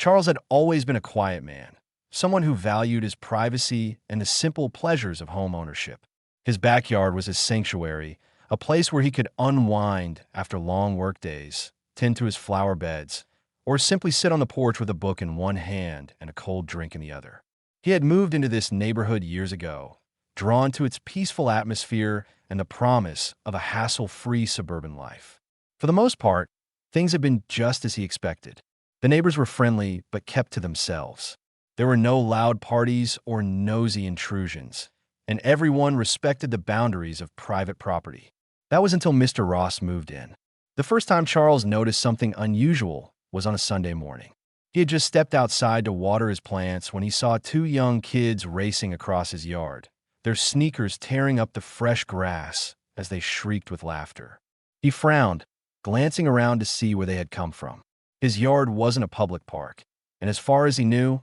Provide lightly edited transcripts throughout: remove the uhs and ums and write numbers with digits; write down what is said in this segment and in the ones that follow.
Charles had always been a quiet man, someone who valued his privacy and the simple pleasures of home ownership. His backyard was his sanctuary, a place where he could unwind after long workdays, tend to his flower beds, or simply sit on the porch with a book in one hand and a cold drink in the other. He had moved into this neighborhood years ago, drawn to its peaceful atmosphere and the promise of a hassle-free suburban life. For the most part, things had been just as he expected. The neighbors were friendly but kept to themselves. There were no loud parties or nosy intrusions, and everyone respected the boundaries of private property. That was until Mr. Ross moved in. The first time Charles noticed something unusual was on a Sunday morning. He had just stepped outside to water his plants when he saw two young kids racing across his yard, their sneakers tearing up the fresh grass as they shrieked with laughter. He frowned, glancing around to see where they had come from. His yard wasn't a public park, and as far as he knew,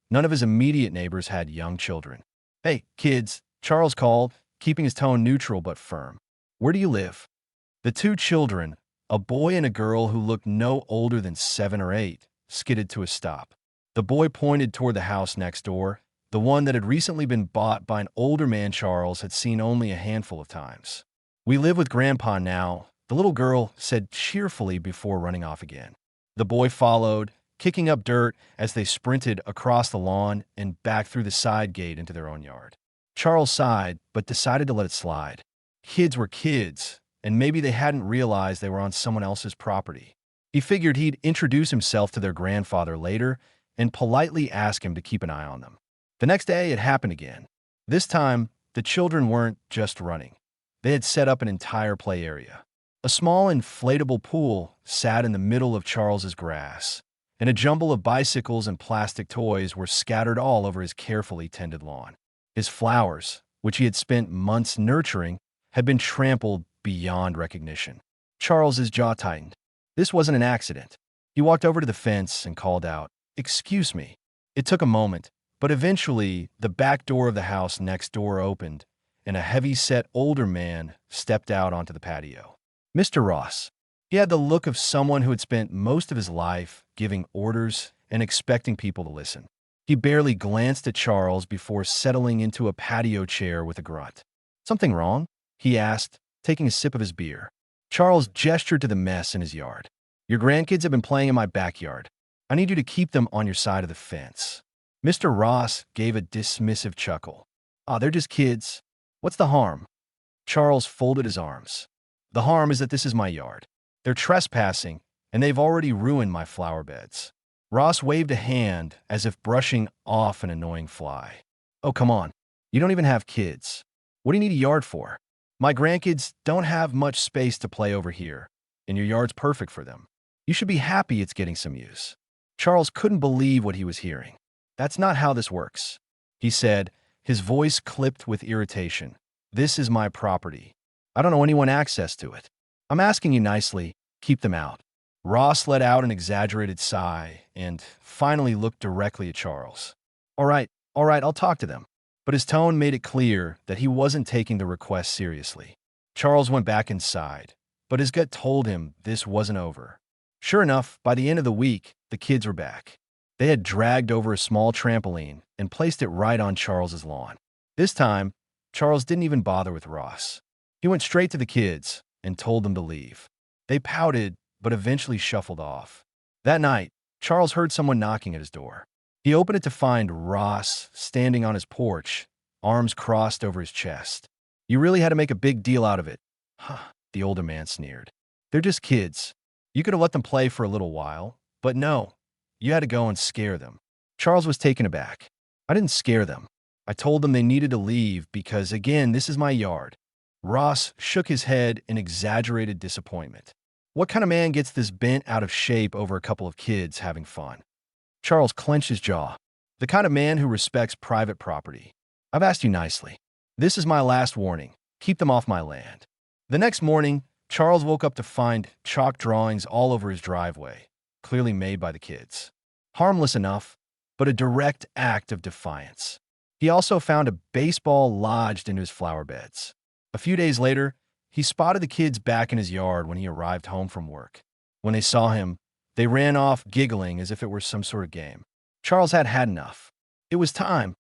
none of his immediate neighbors had young children. "Hey, kids," Charles called, keeping his tone neutral but firm. "Where do you live?" The two children, a boy and a girl who looked no older than 7 or 8, skidded to a stop. The boy pointed toward the house next door, the one that had recently been bought by an older man Charles had seen only a handful of times. "We live with Grandpa now," the little girl said cheerfully before running off again. The boy followed, kicking up dirt as they sprinted across the lawn and back through the side gate into their own yard. Charles sighed, but decided to let it slide. Kids were kids, and maybe they hadn't realized they were on someone else's property. He figured he'd introduce himself to their grandfather later and politely ask him to keep an eye on them. The next day, it happened again. This time, the children weren't just running. They had set up an entire play area. A small inflatable pool sat in the middle of Charles's grass, and a jumble of bicycles and plastic toys were scattered all over his carefully tended lawn. His flowers, which he had spent months nurturing, had been trampled beyond recognition. Charles's jaw tightened. This wasn't an accident. He walked over to the fence and called out, "Excuse me." It took a moment, but eventually the back door of the house next door opened, and a heavy-set older man stepped out onto the patio. Mr. Ross. He had the look of someone who had spent most of his life giving orders and expecting people to listen. He barely glanced at Charles before settling into a patio chair with a grunt. "Something wrong?" he asked, taking a sip of his beer. Charles gestured to the mess in his yard. "Your grandkids have been playing in my backyard. I need you to keep them on your side of the fence." Mr. Ross gave a dismissive chuckle. "Ah, they're just kids. What's the harm?" Charles folded his arms. "The harm is that this is my yard. They're trespassing, and they've already ruined my flower beds." Ross waved a hand as if brushing off an annoying fly. "Oh, come on. You don't even have kids. What do you need a yard for? My grandkids don't have much space to play over here, and your yard's perfect for them. You should be happy it's getting some use." Charles couldn't believe what he was hearing. "That's not how this works," he said, his voice clipped with irritation. "This is my property. I don't owe anyone access to it. I'm asking you nicely, keep them out." Ross let out an exaggerated sigh and finally looked directly at Charles. All right, I'll talk to them." But his tone made it clear that he wasn't taking the request seriously. Charles went back inside, but his gut told him this wasn't over. Sure enough, by the end of the week, the kids were back. They had dragged over a small trampoline and placed it right on Charles's lawn. This time, Charles didn't even bother with Ross. He went straight to the kids and told them to leave. They pouted, but eventually shuffled off. That night, Charles heard someone knocking at his door. He opened it to find Ross standing on his porch, arms crossed over his chest. "You really had to make a big deal out of it." "Huh," the older man sneered. "They're just kids. You could have let them play for a little while, but no, you had to go and scare them." Charles was taken aback. "I didn't scare them. I told them they needed to leave because, again, this is my yard." Ross shook his head in exaggerated disappointment. What kind of man gets this bent out of shape over a couple of kids having fun? Charles clenched his jaw. "The kind of man who respects private property. I've asked you nicely. This is my last warning. Keep them off my land." The next morning, Charles woke up to find chalk drawings all over his driveway, clearly made by the kids. Harmless enough, but a direct act of defiance. He also found a baseball lodged into his flower beds. A few days later, he spotted the kids back in his yard when he arrived home from work. When they saw him, They ran off, giggling as if it were some sort of game. Charles had had enough. It was time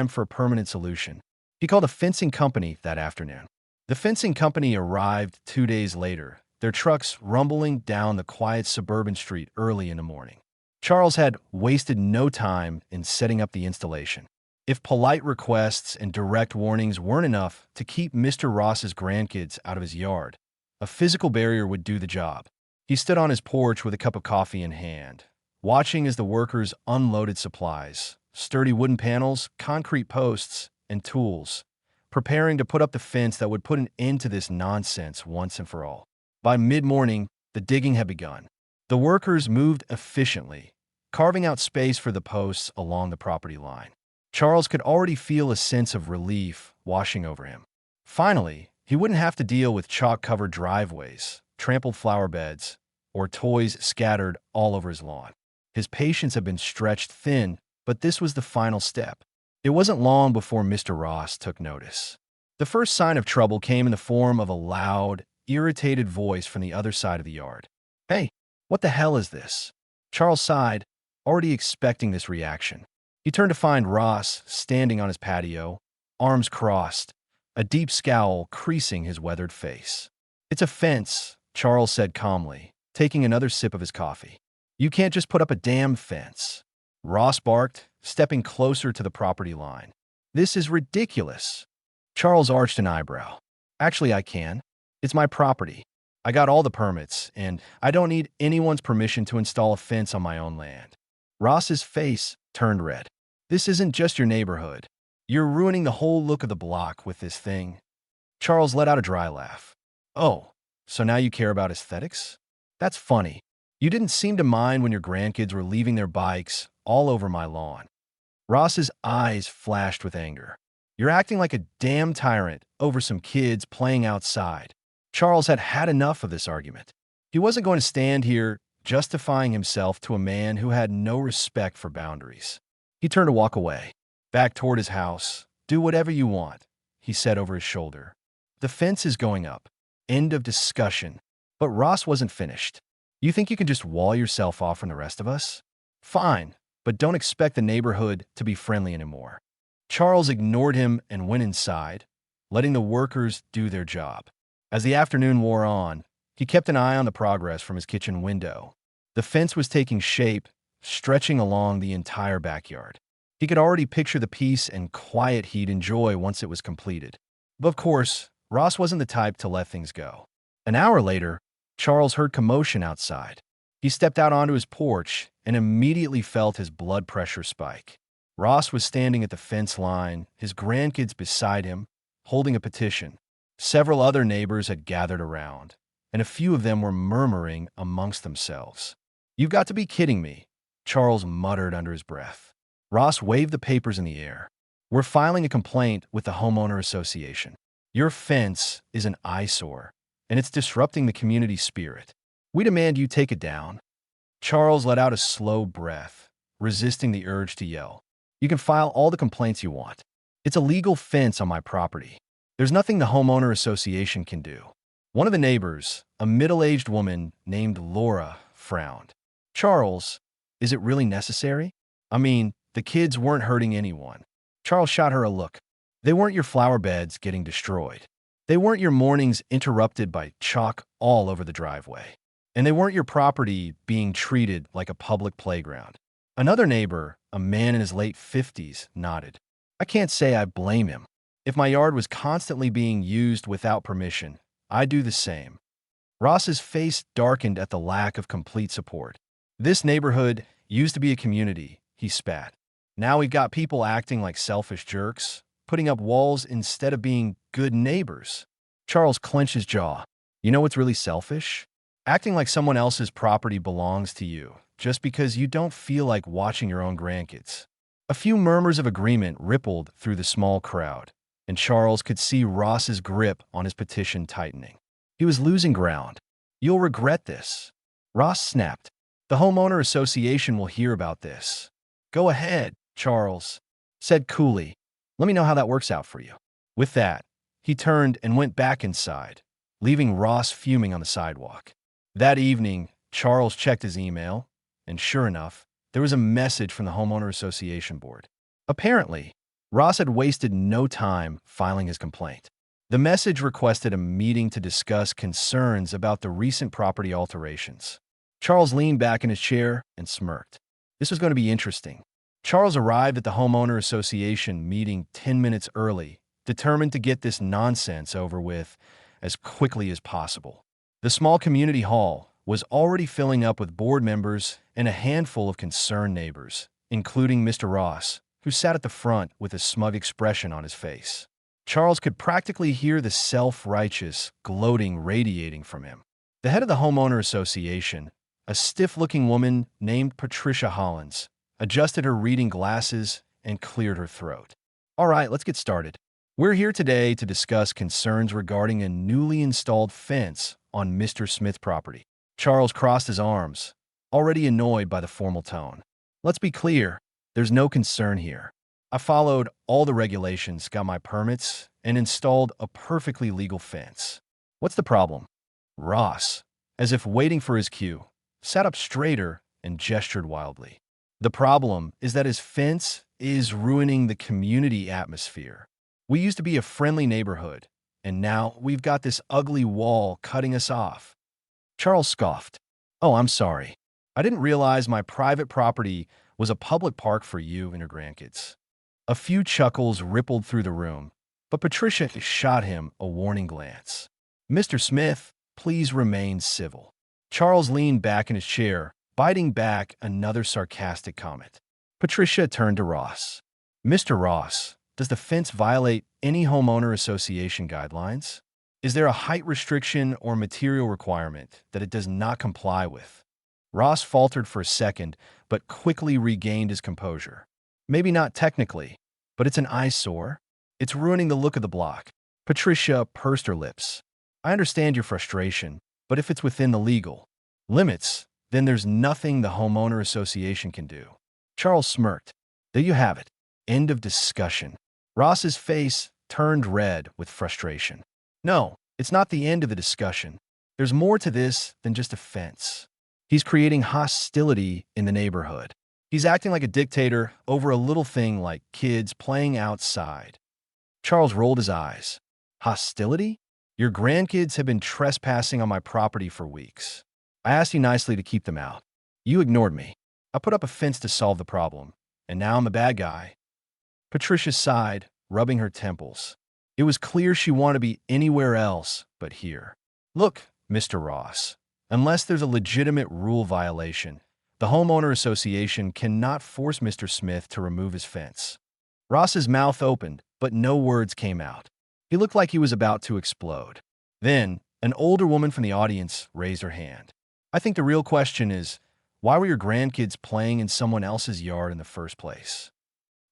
for a permanent solution. He called a fencing company that afternoon. The fencing company arrived 2 days later, their trucks rumbling down the quiet suburban street early in the morning. Charles had wasted no time in setting up the installation. If polite requests and direct warnings weren't enough to keep Mr. Ross's grandkids out of his yard, a physical barrier would do the job. He stood on his porch with a cup of coffee in hand, watching as the workers unloaded supplies, sturdy wooden panels, concrete posts, and tools, preparing to put up the fence that would put an end to this nonsense once and for all. By mid-morning, the digging had begun. The workers moved efficiently, carving out space for the posts along the property line. Charles could already feel a sense of relief washing over him. Finally, he wouldn't have to deal with chalk-covered driveways, trampled flower beds, or toys scattered all over his lawn. His patience had been stretched thin, but this was the final step. It wasn't long before Mr. Ross took notice. The first sign of trouble came in the form of a loud, irritated voice from the other side of the yard. "Hey, what the hell is this?" Charles sighed, already expecting this reaction. He turned to find Ross standing on his patio, arms crossed, a deep scowl creasing his weathered face. "It's a fence," Charles said calmly, taking another sip of his coffee. "You can't just put up a damn fence." Ross barked, stepping closer to the property line. "This is ridiculous." Charles arched an eyebrow. "Actually, I can. It's my property. I got all the permits, and I don't need anyone's permission to install a fence on my own land." Ross's face turned red. "This isn't just your neighborhood. You're ruining the whole look of the block with this thing." Charles let out a dry laugh. "Oh, so now you care about aesthetics? That's funny. You didn't seem to mind when your grandkids were leaving their bikes all over my lawn." Ross's eyes flashed with anger. "You're acting like a damn tyrant over some kids playing outside." Charles had had enough of this argument. He wasn't going to stand here justifying himself to a man who had no respect for boundaries. He turned to walk away, back toward his house. "Do whatever you want," he said over his shoulder. "The fence is going up. End of discussion." But Ross wasn't finished. "You think you can just wall yourself off from the rest of us? Fine, but don't expect the neighborhood to be friendly anymore." Charles ignored him and went inside, letting the workers do their job. As the afternoon wore on, he kept an eye on the progress from his kitchen window. The fence was taking shape, stretching along the entire backyard. He could already picture the peace and quiet he'd enjoy once it was completed. But of course, Ross wasn't the type to let things go. An hour later, Charles heard commotion outside. He stepped out onto his porch and immediately felt his blood pressure spike. Ross was standing at the fence line, his grandkids beside him, holding a petition. Several other neighbors had gathered around, and a few of them were murmuring amongst themselves. "You've got to be kidding me," Charles muttered under his breath. Ross waved the papers in the air. "We're filing a complaint with the homeowner association. Your fence is an eyesore, and it's disrupting the community spirit. We demand you take it down." Charles let out a slow breath, resisting the urge to yell. "You can file all the complaints you want. It's a legal fence on my property. There's nothing the homeowner association can do." One of the neighbors, a middle-aged woman named Laura, frowned. "Charles, is it really necessary? I mean, the kids weren't hurting anyone." Charles shot her a look. "They weren't your flower beds getting destroyed. They weren't your mornings interrupted by chalk all over the driveway. And they weren't your property being treated like a public playground." Another neighbor, a man in his late 50s, nodded. "I can't say I blame him. If my yard was constantly being used without permission, I'd do the same." Ross's face darkened at the lack of complete support. "This neighborhood used to be a community," he spat. "Now we've got people acting like selfish jerks, putting up walls instead of being good neighbors." Charles clenched his jaw. "You know what's really selfish? Acting like someone else's property belongs to you, just because you don't feel like watching your own grandkids." A few murmurs of agreement rippled through the small crowd, and Charles could see Ross's grip on his petition tightening. He was losing ground. "You'll regret this," Ross snapped. "The homeowner association will hear about this." "Go ahead," Charles said coolly. "Let me know how that works out for you." With that, he turned and went back inside, leaving Ross fuming on the sidewalk. That evening, Charles checked his email, and sure enough, there was a message from the homeowner association board. Apparently, Ross had wasted no time filing his complaint. The message requested a meeting to discuss concerns about the recent property alterations. Charles leaned back in his chair and smirked. This was going to be interesting. Charles arrived at the homeowner association meeting 10 minutes early, determined to get this nonsense over with as quickly as possible. The small community hall was already filling up with board members and a handful of concerned neighbors, including Mr. Ross, who sat at the front with a smug expression on his face. Charles could practically hear the self-righteous gloating radiating from him. The head of the homeowner association, a stiff-looking woman named Patricia Hollins, adjusted her reading glasses and cleared her throat. All right, let's get started. We're here today to discuss concerns regarding a newly installed fence on Mr. Smith's property. Charles crossed his arms, already annoyed by the formal tone. Let's be clear, there's no concern here. I followed all the regulations, got my permits, and installed a perfectly legal fence. What's the problem? Ross, as if waiting for his cue, sat up straighter and gestured wildly. The problem is that his fence is ruining the community atmosphere. We used to be a friendly neighborhood, and now we've got this ugly wall cutting us off. Charles scoffed. Oh, I'm sorry. I didn't realize my private property was a public park for you and your grandkids. A few chuckles rippled through the room, but Patricia shot him a warning glance. Mr. Smith, please remain civil. Charles leaned back in his chair, biting back another sarcastic comment. Patricia turned to Ross. Mr. Ross, does the fence violate any homeowner association guidelines? Is there a height restriction or material requirement that it does not comply with? Ross faltered for a second, but quickly regained his composure. Maybe not technically, but it's an eyesore. It's ruining the look of the block. Patricia pursed her lips. I understand your frustration, but if it's within the legal limits, then there's nothing the homeowner association can do. Charles smirked. There you have it. End of discussion. Ross's face turned red with frustration. No, it's not the end of the discussion. There's more to this than just a fence. He's creating hostility in the neighborhood. He's acting like a dictator over a little thing like kids playing outside. Charles rolled his eyes. Hostility? Your grandkids have been trespassing on my property for weeks. I asked you nicely to keep them out. You ignored me. I put up a fence to solve the problem, and now I'm the bad guy. Patricia sighed, rubbing her temples. It was clear she wanted to be anywhere else but here. Look, Mr. Ross, unless there's a legitimate rule violation, the homeowner association cannot force Mr. Smith to remove his fence. Ross's mouth opened, but no words came out. He looked like he was about to explode. Then, an older woman from the audience raised her hand. I think the real question is, why were your grandkids playing in someone else's yard in the first place?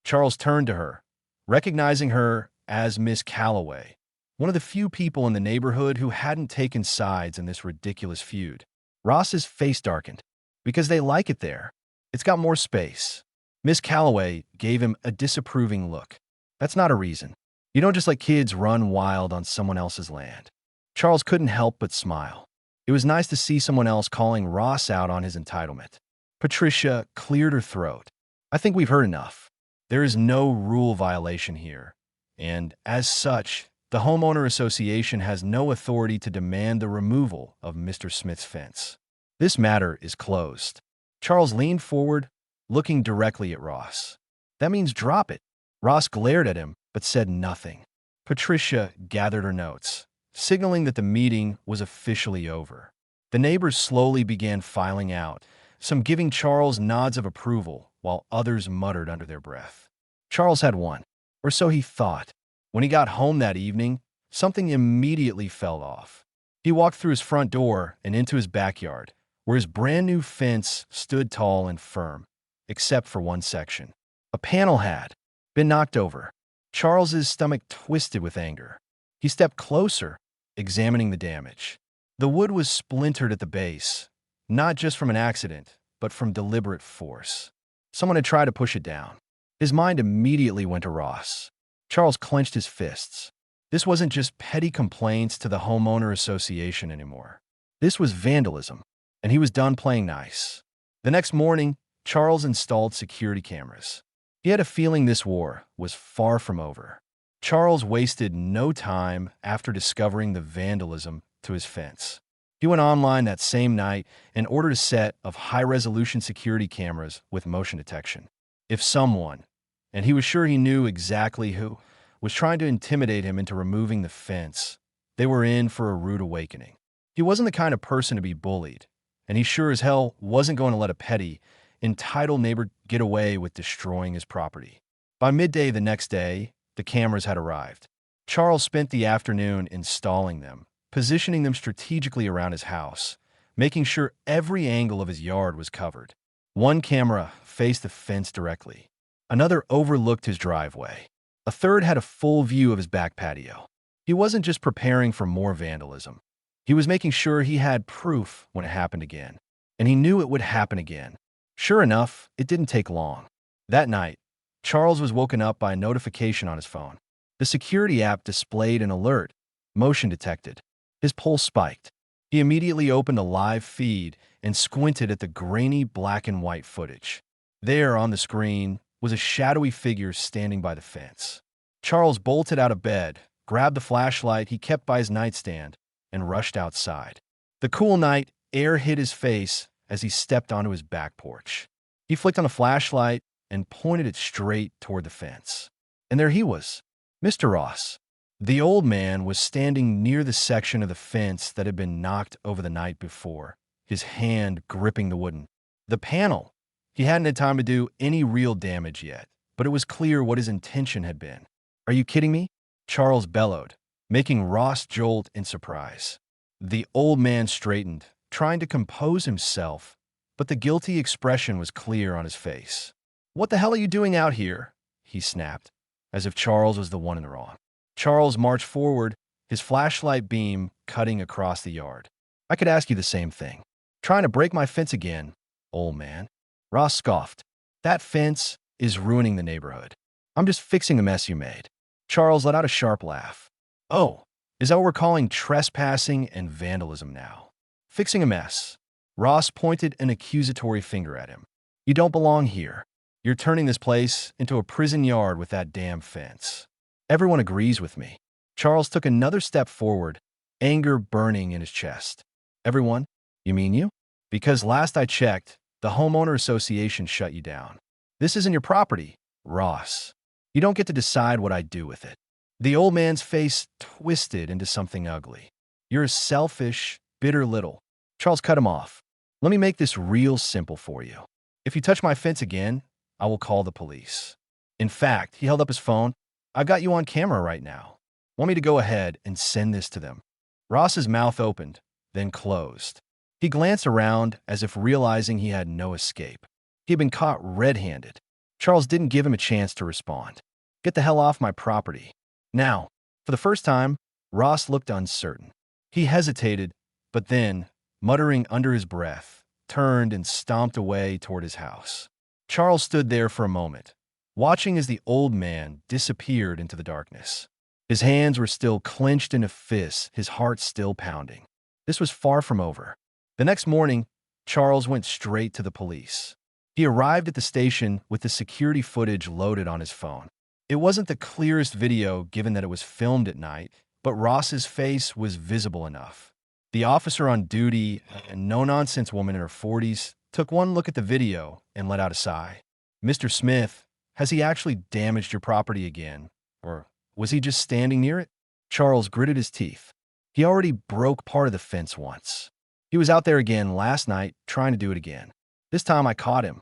Charles turned to her, recognizing her as Miss Calloway, one of the few people in the neighborhood who hadn't taken sides in this ridiculous feud. Ross's face darkened. Because they like it there. It's got more space. Miss Calloway gave him a disapproving look. That's not a reason. You don't just let kids run wild on someone else's land. Charles couldn't help but smile. It was nice to see someone else calling Ross out on his entitlement. Patricia cleared her throat. I think we've heard enough. There is no rule violation here. And as such, the homeowner association has no authority to demand the removal of Mr. Smith's fence. This matter is closed. Charles leaned forward, looking directly at Ross. That means drop it. Ross glared at him, but said nothing. Patricia gathered her notes, signaling that the meeting was officially over. The neighbors slowly began filing out, some giving Charles nods of approval, while others muttered under their breath. Charles had won, or so he thought. When he got home that evening, something immediately fell off. He walked through his front door and into his backyard, where his brand-new fence stood tall and firm, except for one section. A panel had been knocked over. Charles's stomach twisted with anger. He stepped closer, examining the damage. The wood was splintered at the base, not just from an accident, but from deliberate force. Someone had tried to push it down. His mind immediately went to Ross. Charles clenched his fists. This wasn't just petty complaints to the homeowner association anymore. This was vandalism. and he was done playing nice. The next morning, Charles installed security cameras. He had a feeling this war was far from over. Charles wasted no time after discovering the vandalism to his fence. He went online that same night and ordered a set of high-resolution security cameras with motion detection. If someone, and he was sure he knew exactly who, was trying to intimidate him into removing the fence, they were in for a rude awakening. He wasn't the kind of person to be bullied, and he sure as hell wasn't going to let a petty, entitled neighbor get away with destroying his property. By midday the next day, the cameras had arrived. Charles spent the afternoon installing them, positioning them strategically around his house, making sure every angle of his yard was covered. One camera faced the fence directly. Another overlooked his driveway. A third had a full view of his back patio. He wasn't just preparing for more vandalism. He was making sure he had proof when it happened again. And he knew it would happen again. Sure enough, it didn't take long. That night, Charles was woken up by a notification on his phone. The security app displayed an alert, motion detected. His pulse spiked. He immediately opened a live feed and squinted at the grainy black and white footage. There on the screen was a shadowy figure standing by the fence. Charles bolted out of bed, grabbed the flashlight he kept by his nightstand, and rushed outside. The cool night air hit his face as he stepped onto his back porch. He flicked on the flashlight and pointed it straight toward the fence. And there he was, Mr. Ross. The old man was standing near the section of the fence that had been knocked over the night before, his hand gripping the wooden. The panel. He hadn't had time to do any real damage yet, but it was clear what his intention had been. "Are you kidding me?" Charles bellowed, making Ross jolt in surprise. The old man straightened, trying to compose himself, but the guilty expression was clear on his face. "What the hell are you doing out here?" he snapped, as if Charles was the one in the wrong. Charles marched forward, his flashlight beam cutting across the yard. "I could ask you the same thing. Trying to break my fence again, old man." Ross scoffed. "That fence is ruining the neighborhood. I'm just fixing the mess you made." Charles let out a sharp laugh. "Oh, is that what we're calling trespassing and vandalism now? Fixing a mess." Ross pointed an accusatory finger at him. "You don't belong here. You're turning this place into a prison yard with that damn fence." "Everyone agrees with me." Charles took another step forward, anger burning in his chest. "Everyone? You mean you? Because last I checked, the homeowner association shut you down. This isn't your property, Ross. You don't get to decide what I do with it." The old man's face twisted into something ugly. "You're a selfish, bitter little—" Charles cut him off. "Let me make this real simple for you. If you touch my fence again, I will call the police. In fact," he held up his phone, "I've got you on camera right now. Want me to go ahead and send this to them?" Ross's mouth opened, then closed. He glanced around as if realizing he had no escape. He had been caught red-handed. Charles didn't give him a chance to respond. "Get the hell off my property." Now, for the first time, Ross looked uncertain. He hesitated, but then, muttering under his breath, turned and stomped away toward his house. Charles stood there for a moment, watching as the old man disappeared into the darkness. His hands were still clenched in a fist, his heart still pounding. This was far from over. The next morning, Charles went straight to the police. He arrived at the station with the security footage loaded on his phone. It wasn't the clearest video given that it was filmed at night, but Ross's face was visible enough. The officer on duty, a no-nonsense woman in her 40s, took one look at the video and let out a sigh. "Mr. Smith, has he actually damaged your property again? Or was he just standing near it?" Charles gritted his teeth. He already broke part of the fence once. He was out there again last night, trying to do it again. This time I caught him.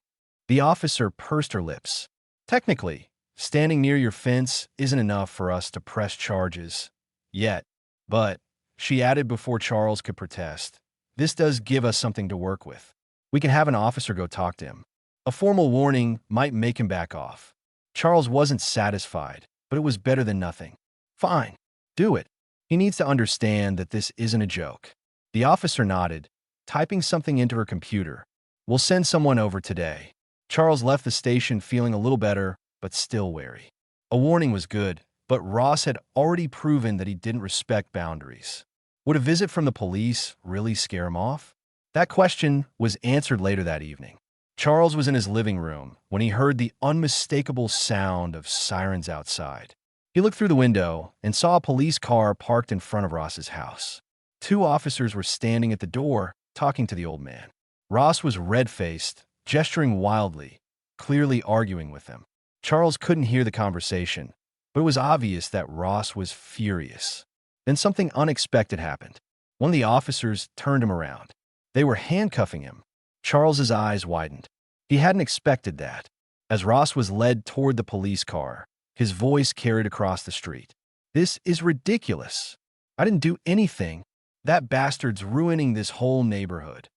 The officer pursed her lips. "Technically, standing near your fence isn't enough for us to press charges. Yet. But," she added before Charles could protest, "this does give us something to work with. We can have an officer go talk to him. A formal warning might make him back off." Charles wasn't satisfied, but it was better than nothing. "Fine. Do it. He needs to understand that this isn't a joke." The officer nodded, typing something into her computer. "We'll send someone over today." Charles left the station feeling a little better, but still wary. A warning was good, but Ross had already proven that he didn't respect boundaries. Would a visit from the police really scare him off? That question was answered later that evening. Charles was in his living room when he heard the unmistakable sound of sirens outside. He looked through the window and saw a police car parked in front of Ross's house. Two officers were standing at the door, talking to the old man. Ross was red-faced, gesturing wildly, clearly arguing with them. Charles couldn't hear the conversation, but it was obvious that Ross was furious. Then something unexpected happened. One of the officers turned him around. They were handcuffing him. Charles's eyes widened. He hadn't expected that. As Ross was led toward the police car, his voice carried across the street. "This is ridiculous. I didn't do anything. That bastard's ruining this whole neighborhood."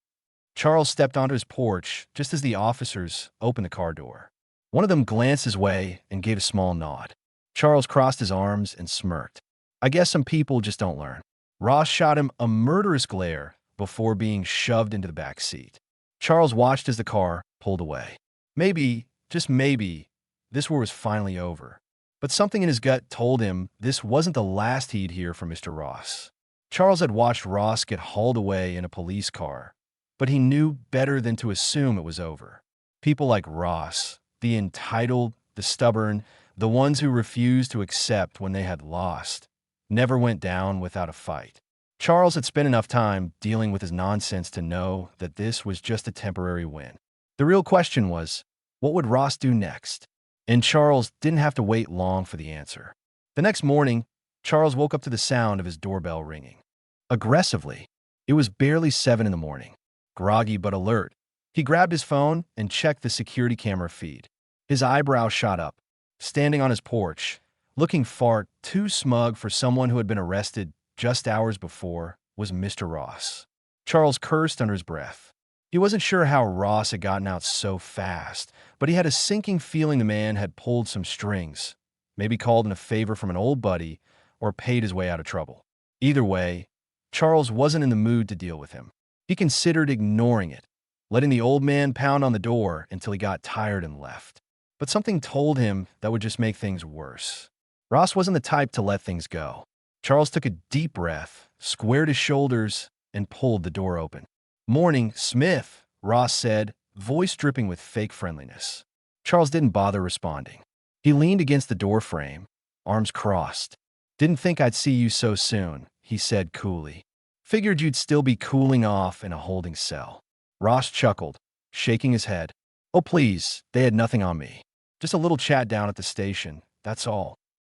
Charles stepped onto his porch just as the officers opened the car door. One of them glanced his way and gave a small nod. Charles crossed his arms and smirked. "I guess some people just don't learn." Ross shot him a murderous glare before being shoved into the back seat. Charles watched as the car pulled away. Maybe, just maybe, this war was finally over. But something in his gut told him this wasn't the last he'd hear from Mr. Ross. Charles had watched Ross get hauled away in a police car, but he knew better than to assume it was over. People like Ross, the entitled, the stubborn, the ones who refused to accept when they had lost, never went down without a fight. Charles had spent enough time dealing with his nonsense to know that this was just a temporary win. The real question was, what would Ross do next? And Charles didn't have to wait long for the answer. The next morning, Charles woke up to the sound of his doorbell ringing. Aggressively, it was barely 7 in the morning. Groggy but alert, he grabbed his phone and checked the security camera feed. His eyebrows shot up. Standing on his porch, looking far too smug for someone who had been arrested just hours before, was Mr. Ross. Charles cursed under his breath. He wasn't sure how Ross had gotten out so fast, but he had a sinking feeling the man had pulled some strings, maybe called in a favor from an old buddy, or paid his way out of trouble. Either way, Charles wasn't in the mood to deal with him. He considered ignoring it, letting the old man pound on the door until he got tired and left. But something told him that would just make things worse. Ross wasn't the type to let things go. Charles took a deep breath, squared his shoulders, and pulled the door open. "Morning, Smith," Ross said, voice dripping with fake friendliness. Charles didn't bother responding. He leaned against the door frame, arms crossed. "Didn't think I'd see you so soon," he said coolly. "Figured you'd still be cooling off in a holding cell." Ross chuckled, shaking his head. "Oh, please, they had nothing on me. Just a little chat down at the station, that's all."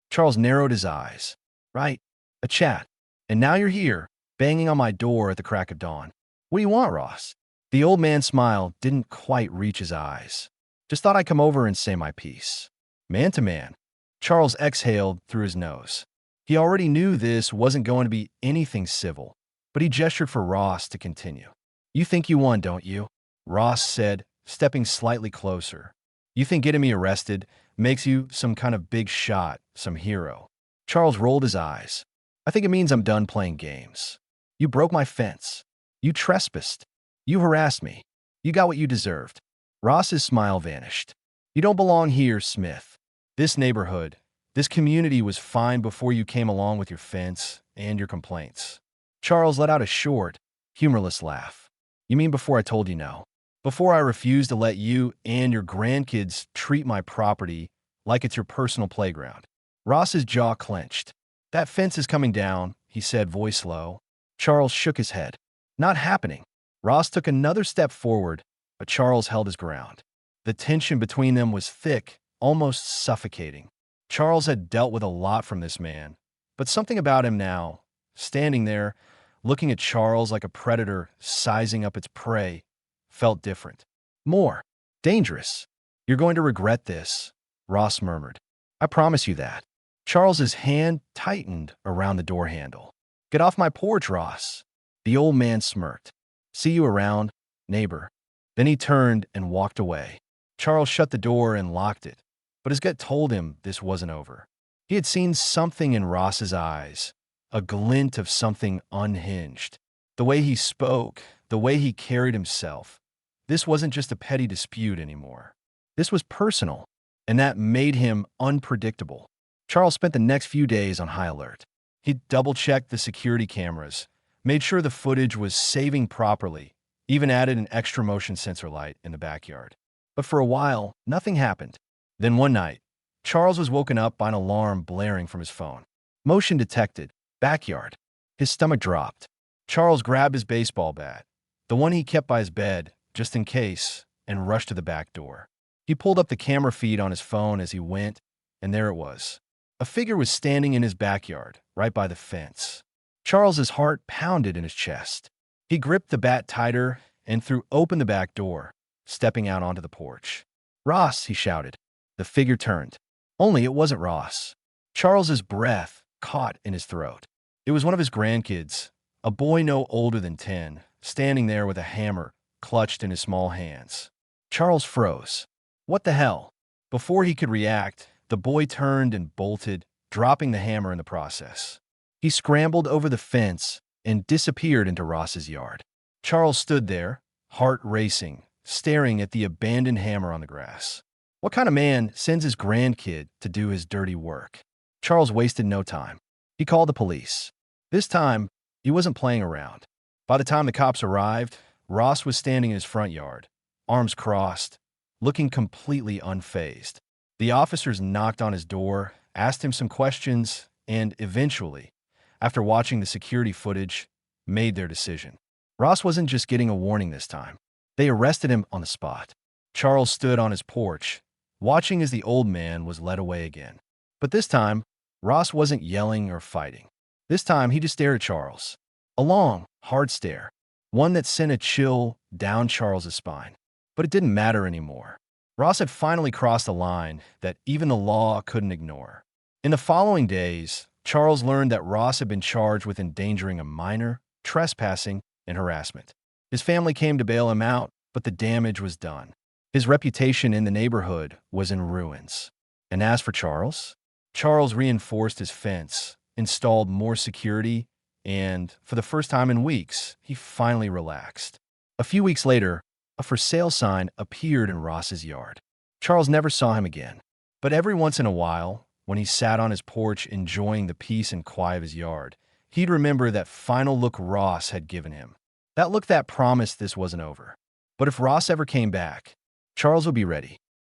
Charles narrowed his eyes. "Right, a chat. And now you're here, banging on my door at the crack of dawn. What do you want, Ross?" The old man's smile didn't quite reach his eyes. "Just thought I'd come over and say my piece." Man to man. Charles exhaled through his nose. He already knew this wasn't going to be anything civil, but he gestured for Ross to continue. "You think you won, don't you?" Ross said, stepping slightly closer. "You think getting me arrested makes you some kind of big shot, some hero?" Charles rolled his eyes. "I think it means I'm done playing games. You broke my fence. You trespassed. You harassed me. You got what you deserved." Ross's smile vanished. "You don't belong here, Smith. This neighborhood, this community was fine before you came along with your fence and your complaints." Charles let out a short, humorless laugh. "You mean before I told you no? Before I refused to let you and your grandkids treat my property like it's your personal playground?" Ross's jaw clenched. "That fence is coming down," he said, voice low. Charles shook his head. "Not happening." Ross took another step forward, but Charles held his ground. The tension between them was thick, almost suffocating. Charles had dealt with a lot from this man, but something about him now, standing there, looking at Charles like a predator sizing up its prey, felt different. More dangerous. "You're going to regret this," Ross murmured. "I promise you that." Charles's hand tightened around the door handle. "Get off my porch, Ross." The old man smirked. "See you around, neighbor." Then he turned and walked away. Charles shut the door and locked it, but his gut told him this wasn't over. He had seen something in Ross's eyes, a glint of something unhinged. The way he spoke, the way he carried himself. This wasn't just a petty dispute anymore. This was personal, and that made him unpredictable. Charles spent the next few days on high alert. He double-checked the security cameras, made sure the footage was saving properly, even added an extra motion sensor light in the backyard. But for a while, nothing happened. Then one night, Charles was woken up by an alarm blaring from his phone. Motion detected. Backyard. His stomach dropped. Charles grabbed his baseball bat, the one he kept by his bed, just in case, and rushed to the back door. He pulled up the camera feed on his phone as he went, and there it was. A figure was standing in his backyard, right by the fence. Charles's heart pounded in his chest. He gripped the bat tighter and threw open the back door, stepping out onto the porch. "Ross!" he shouted. The figure turned. Only it wasn't Ross. Charles's breath caught in his throat. It was one of his grandkids, a boy no older than 10, standing there with a hammer clutched in his small hands. Charles froze. What the hell? Before he could react, the boy turned and bolted, dropping the hammer in the process. He scrambled over the fence and disappeared into Ross's yard. Charles stood there, heart racing, staring at the abandoned hammer on the grass. What kind of man sends his grandkid to do his dirty work? Charles wasted no time. He called the police. This time, he wasn't playing around. By the time the cops arrived, Ross was standing in his front yard, arms crossed, looking completely unfazed. The officers knocked on his door, asked him some questions, and eventually, after watching the security footage, made their decision. Ross wasn't just getting a warning this time. They arrested him on the spot. Charles stood on his porch, watching as the old man was led away again. But this time, Ross wasn't yelling or fighting. This time, he just stared at Charles. A long, hard stare, one that sent a chill down Charles's spine. But it didn't matter anymore. Ross had finally crossed a line that even the law couldn't ignore. In the following days, Charles learned that Ross had been charged with endangering a minor, trespassing, and harassment. His family came to bail him out, but the damage was done. His reputation in the neighborhood was in ruins. And as for Charles, Charles reinforced his fence, installed more security, and, for the first time in weeks, he finally relaxed. A few weeks later, a for sale sign appeared in Ross's yard. Charles never saw him again, but every once in a while, when he sat on his porch enjoying the peace and quiet of his yard, he'd remember that final look Ross had given him. That look that promised this wasn't over. But if Ross ever came back, Charles would be ready.